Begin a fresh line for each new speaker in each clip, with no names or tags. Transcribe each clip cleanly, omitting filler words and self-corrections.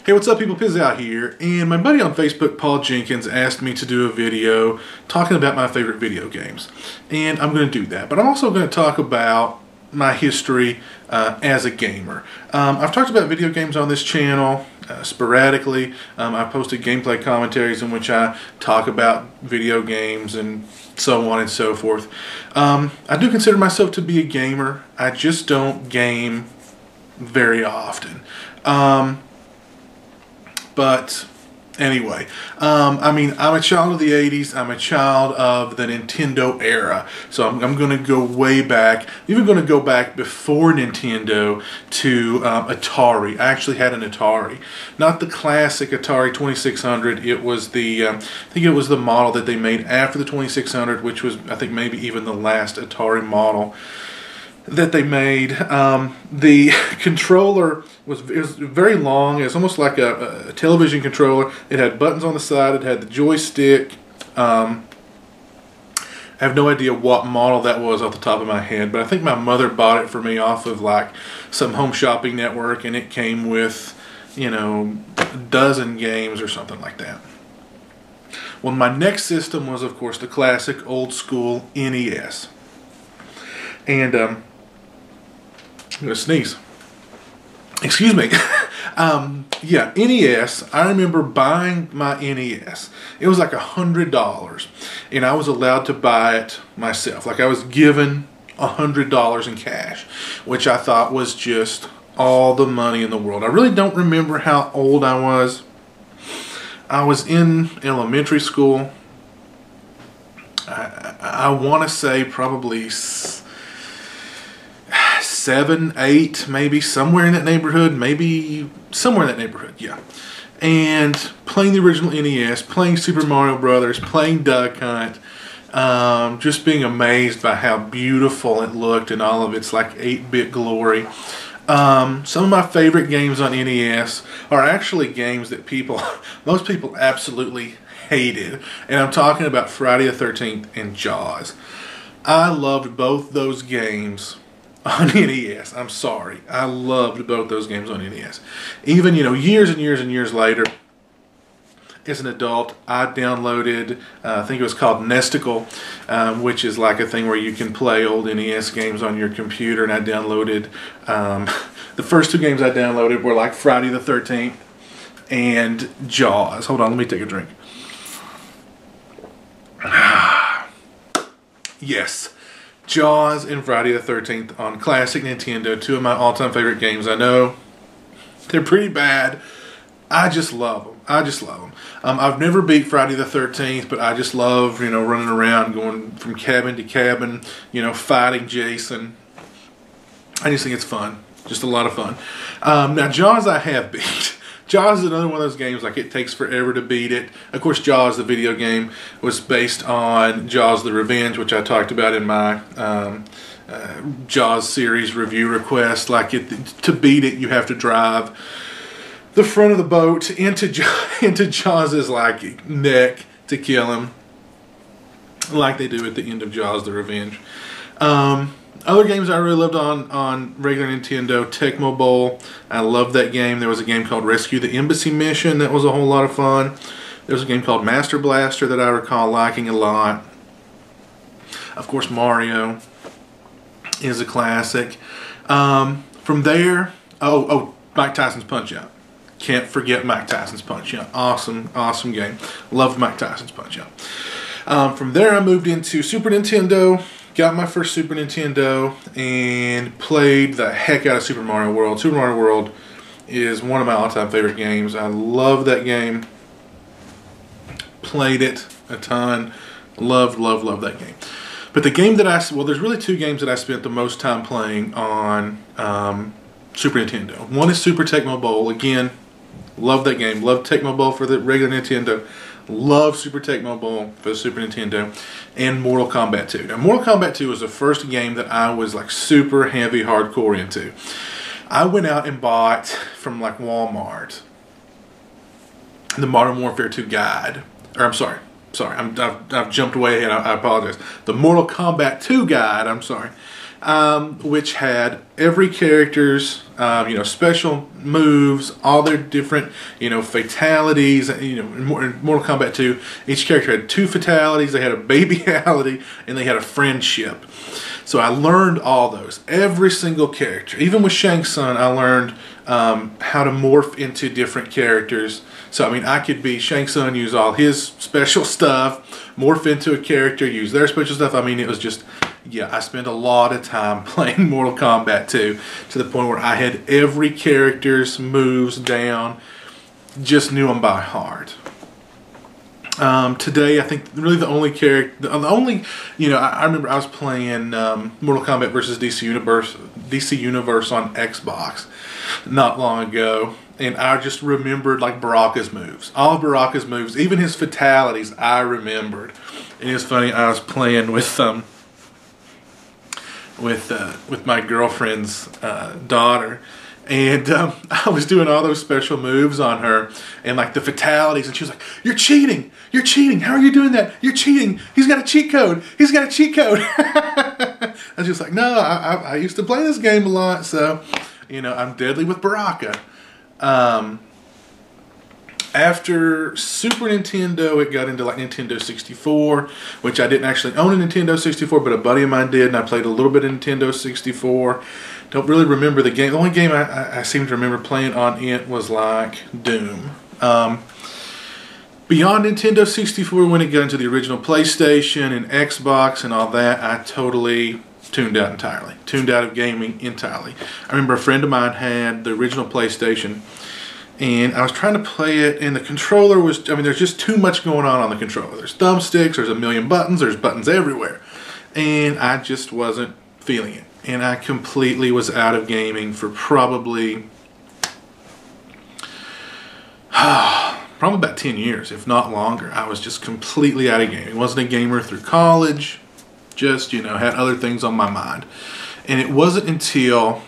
Hey, what's up people? Piz out here, and my buddy on Facebook, Paul Jenkins, asked me to do a video talking about my favorite video games. And I'm going to do that, but I'm also going to talk about my history as a gamer. I've talked about video games on this channel sporadically. I've posted gameplay commentaries in which I talk about video games and so on and so forth. I do consider myself to be a gamer. I just don't game very often. But anyway, I mean, I'm a child of the 80s. I'm a child of the Nintendo era. So I'm going to go way back. I'm even going to go back before Nintendo to Atari. I actually had an Atari. Not the classic Atari 2600. It was the, I think it was the model that they made after the 2600, which was, I think, maybe even the last Atari model that they made. The controller was very long. It was almost like a television controller. It had buttons on the side. It had the joystick. I have no idea what model that was off the top of my head, but I think my mother bought it for me off of like some home shopping network, and it came with, you know, a dozen games or something like that. Well, my next system was, of course, the classic old school NES. And I'm gonna sneeze. Excuse me. Yeah, NES. I remember buying my NES. It was like $100, and I was allowed to buy it myself. Like I was given $100 in cash, which I thought was just all the money in the world. I really don't remember how old I was. I was in elementary school. I want to say probably 7, 8, maybe somewhere in that neighborhood, yeah. And playing the original NES, playing Super Mario Brothers, playing Duck Hunt, just being amazed by how beautiful it looked and all of its like 8-bit glory. Some of my favorite games on NES are actually games that most people absolutely hated, and I'm talking about Friday the 13th and Jaws. I loved both those games on NES. I'm sorry. I loved both those games on NES. Even, you know, years and years and years later, as an adult, I downloaded, I think it was called Nesticle, which is like a thing where you can play old NES games on your computer, and I downloaded, the first 2 games I downloaded were like Friday the 13th and Jaws. Hold on, let me take a drink. Yes. Jaws and Friday the 13th on classic Nintendo, 2 of my all-time favorite games. I know they're pretty bad. I just love them. I just love them. I've never beat Friday the 13th, but I just love, you know, running around, going from cabin to cabin, you know, fighting Jason. I just think it's fun. Just a lot of fun. Now, Jaws I have beat. Jaws is another one of those games, like it takes forever to beat it. Of course, Jaws, the video game, was based on Jaws the Revenge, which I talked about in my Jaws series review request. Like, to beat it, you have to drive the front of the boat into Jaws' like neck to kill him, like they do at the end of Jaws the Revenge. Other games I really loved on regular Nintendo, Tecmo Bowl. I loved that game. There was a game called Rescue the Embassy Mission that was a whole lot of fun. There was a game called Master Blaster that I recall liking a lot. Of course, Mario is a classic. From there, Mike Tyson's Punch-Out! Can't forget Mike Tyson's Punch-Out! Awesome, awesome game. Loved Mike Tyson's Punch-Out! From there, I moved into Super Nintendo. Got my first Super Nintendo and played the heck out of Super Mario World. Super Mario World is one of my all-time favorite games. I love that game. Played it a ton. Loved that game. But the game that there's really 2 games that I spent the most time playing on Super Nintendo. One is Super Tecmo Bowl. Again, love that game. Love Tecmo Bowl for the regular Nintendo. Love Super Tecmo Bowl for the Super Nintendo. And Mortal Kombat 2. Now, Mortal Kombat 2 was the first game that I was like super heavy hardcore into. I went out and bought from like Walmart the Modern Warfare 2 guide. Or I'm sorry, I've jumped way ahead. I apologize. The Mortal Kombat 2 guide. I'm sorry. which had every character's special moves, all their different fatalities. In Mortal Kombat 2, each character had 2 fatalities. They had a babyality and they had a friendship. So I learned all those, every single character. Even with Shang Tsung, I learned how to morph into different characters. So, I mean, I could be Shang Tsung, use all his special stuff, morph into a character, use their special stuff. I mean, it was just, yeah, I spent a lot of time playing Mortal Kombat 2 to the point where I had every character's moves down, just knew them by heart. Today, I think really the only character, I remember I was playing Mortal Kombat versus DC Universe on Xbox not long ago, and I just remembered like Baraka's moves, all of Baraka's moves, even his fatalities. I remembered, and it was funny. I was playing with my girlfriend's daughter. And I was doing all those special moves on her and like the fatalities, and she was like, "You're cheating! You're cheating! How are you doing that? You're cheating! He's got a cheat code! He's got a cheat code!" I was just like, "No, I used to play this game a lot, so I'm deadly with Baraka." After Super Nintendo, it got into like Nintendo 64, which I didn't actually own a Nintendo 64, but a buddy of mine did, and I played a little bit of Nintendo 64. Don't really remember the game. The only game I seem to remember playing on it was like Doom. Beyond Nintendo 64, when it got into the original PlayStation and Xbox and all that, I totally tuned out entirely. Tuned out of gaming entirely. I remember a friend of mine had the original PlayStation, and I was trying to play it, and the controller was, there's just too much going on the controller. There's thumbsticks, there's a million buttons, there's buttons everywhere. And I just wasn't feeling it. And I completely was out of gaming for probably about 10 years, if not longer. I was just completely out of gaming. Wasn't a gamer through college. Just, had other things on my mind. And it wasn't until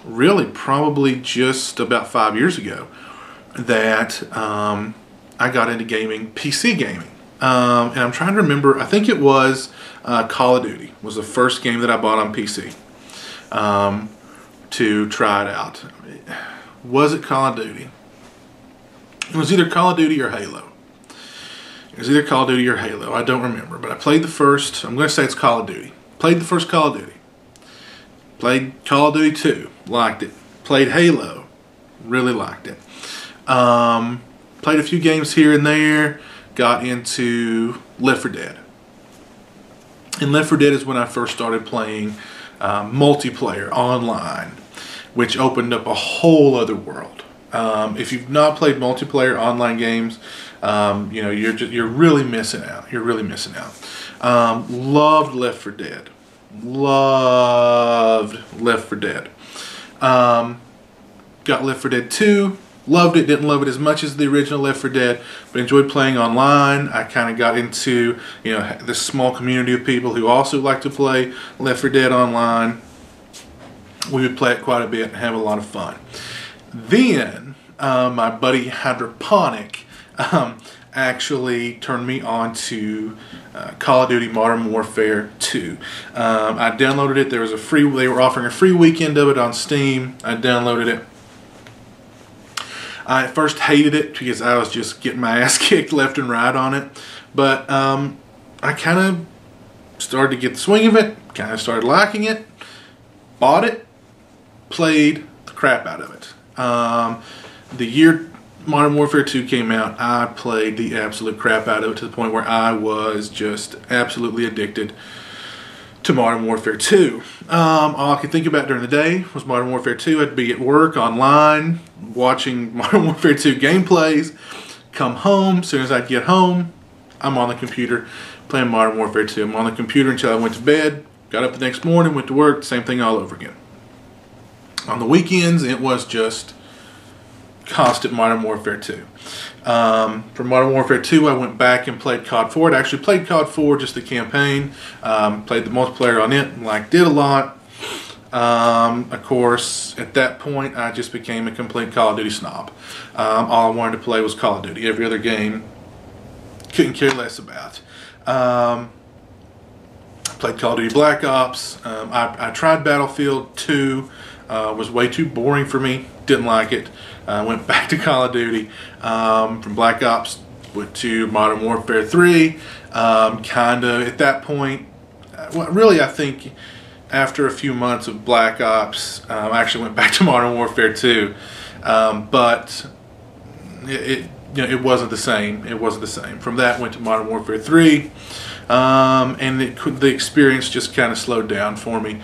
really probably just about 5 years ago that I got into gaming, PC gaming. And I'm trying to remember, I think it was Call of Duty was the first game that I bought on PC to try it out. Was it Call of Duty? It was either Call of Duty or Halo. It was either Call of Duty or Halo. I don't remember, but I played the first. I'm going to say it's Call of Duty. Played the first Call of Duty. Played Call of Duty 2. Liked it. Played Halo. Really liked it. Played a few games here and there. Got into Left 4 Dead. And Left 4 Dead is when I first started playing multiplayer online, which opened up a whole other world. If you've not played multiplayer online games, you're really missing out. You're really missing out. Loved Left 4 Dead. Loved Left 4 Dead. Got Left 4 Dead 2. Loved it. Didn't love it as much as the original Left 4 Dead, but enjoyed playing online. I kind of got into this small community of people who also like to play Left 4 Dead online. We would play it quite a bit and have a lot of fun. Then my buddy Hydroponic actually turned me on to Call of Duty Modern Warfare 2. I downloaded it. There was they were offering a free weekend of it on Steam. I downloaded it. I at first hated it because I was just getting my ass kicked left and right on it. But I kind of started to get the swing of it, kind of started liking it, bought it, played the crap out of it. The year Modern Warfare 2 came out, I played the absolute crap out of it to the point where I was just absolutely addicted to Modern Warfare 2. All I could think about during the day was Modern Warfare 2. I'd be at work, online, watching Modern Warfare 2 gameplays, come home. As soon as I'd get home, I'm on the computer playing Modern Warfare 2. I'm on the computer until I went to bed, got up the next morning, went to work, same thing all over again. On the weekends, it was just constant Modern Warfare 2. For Modern Warfare 2, I went back and played COD 4. I actually played COD 4, just the campaign. Played the multiplayer on it, liked it a lot. Of course, at that point, I just became a complete Call of Duty snob. All I wanted to play was Call of Duty. Every other game, couldn't care less about. Played Call of Duty Black Ops. I tried Battlefield 2. Was way too boring for me. Didn't like it. Went back to Call of Duty. From Black Ops went to Modern Warfare 3. Kind of at that point, well, really I think after a few months of Black Ops, I actually went back to Modern Warfare 2. But it wasn't the same. It wasn't the same. From that, went to Modern Warfare 3. And the experience just kind of slowed down for me.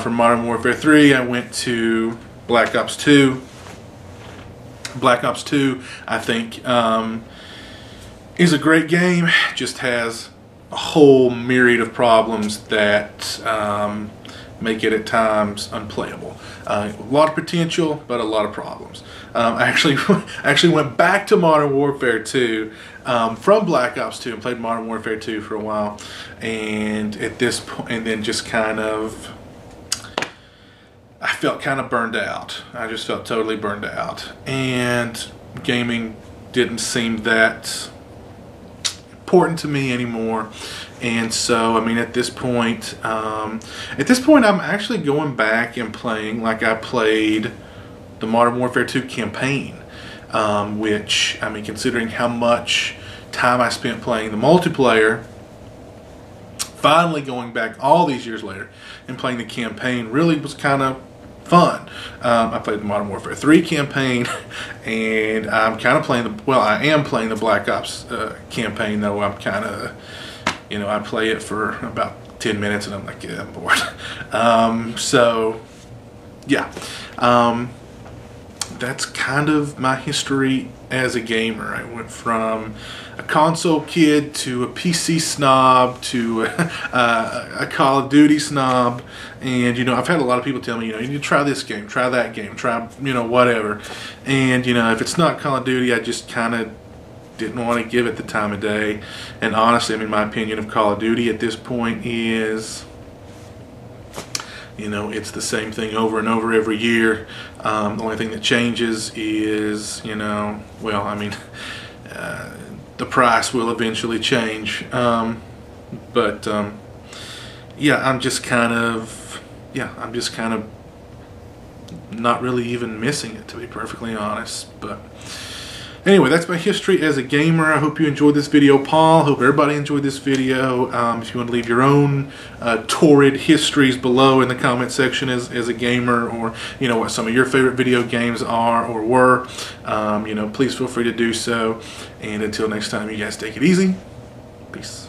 From Modern Warfare 3, I went to Black Ops 2. Black Ops 2, I think, is a great game. Just has a whole myriad of problems that make it at times unplayable. A lot of potential, but a lot of problems. I actually went back to Modern Warfare 2 from Black Ops 2 and played Modern Warfare 2 for a while, and at this point, and then just kind of, I felt kind of burned out. I just felt totally burned out, and gaming didn't seem that important to me anymore. And so, I mean, at this point, I'm actually going back and playing like I played the Modern Warfare 2 campaign, which, I mean, considering how much time I spent playing the multiplayer, finally going back all these years later and playing the campaign really was kind of fun. I played the Modern Warfare 3 campaign, and I'm kind of playing I am playing the Black Ops campaign, though I'm kind of, I play it for about 10 minutes and I'm like, yeah, I'm bored. So, yeah. That's kind of my history as a gamer. I went from a console kid to a PC snob to a Call of Duty snob, and I've had a lot of people tell me, you need to try this game, try that game, try whatever, and if it's not Call of Duty, I just kind of didn't want to give it the time of day. And honestly, I mean, my opinion of Call of Duty at this point is, it's the same thing over and over every year. The only thing that changes is, well, I mean, the price will eventually change. Yeah, I'm just kind of not really even missing it, to be perfectly honest. But anyway, that's my history as a gamer. I hope you enjoyed this video, Paul. Hope everybody enjoyed this video. If you want to leave your own torrid histories below in the comment section as a gamer, or what some of your favorite video games are or were, please feel free to do so. And until next time, you guys take it easy. Peace.